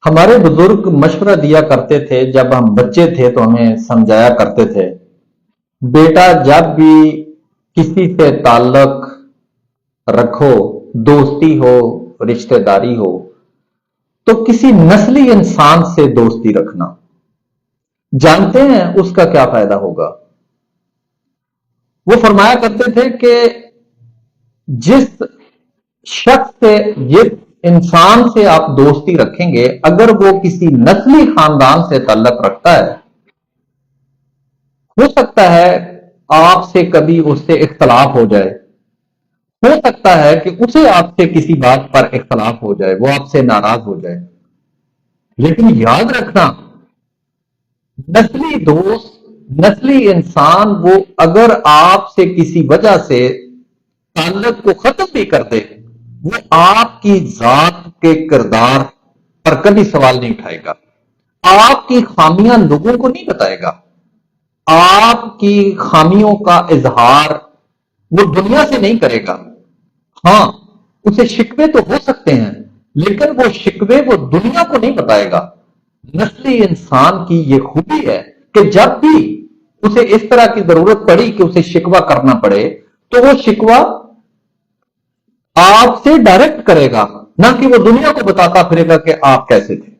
ہمارے بزرگ مشورہ دیا کرتے تھے، جب ہم بچے تھے تو ہمیں سمجھایا کرتے تھے، بیٹا جب بھی کسی سے تعلق رکھو، دوستی ہو، رشتہ داری ہو، تو کسی نسلی انسان سے دوستی رکھنا۔ جانتے ہیں اس کا کیا فائدہ ہوگا؟ وہ فرمایا کرتے تھے کہ جس شخص سے، جس انسان سے آپ دوستی رکھیں گے، اگر وہ کسی نسلی خاندان سے تعلق رکھتا ہے، ہو سکتا ہے آپ سے کبھی اس سے اختلاف ہو جائے، ہو سکتا ہے کہ اسے آپ سے کسی بات پر اختلاف ہو جائے، وہ آپ سے ناراض ہو جائے، لیکن یاد رکھنا، نسلی دوست، نسلی انسان، وہ اگر آپ سے کسی وجہ سے تعلق کو ختم بھی کر دے، وہ آپ کی ذات کے کردار پر کبھی سوال نہیں اٹھائے گا، آپ کی خامیاں لوگوں کو نہیں بتائے گا، آپ کی خامیوں کا اظہار وہ دنیا سے نہیں کرے گا۔ ہاں، اسے شکوے تو ہو سکتے ہیں، لیکن وہ شکوے وہ دنیا کو نہیں بتائے گا۔ نسلی انسان کی یہ خوبی ہے کہ جب بھی اسے اس طرح کی ضرورت پڑی کہ اسے شکوہ کرنا پڑے، تو وہ شکوہ آپ سے ڈائریکٹ کرے گا، نہ کہ وہ دنیا کو بتاتا پھرے گا کہ آپ کیسے تھے۔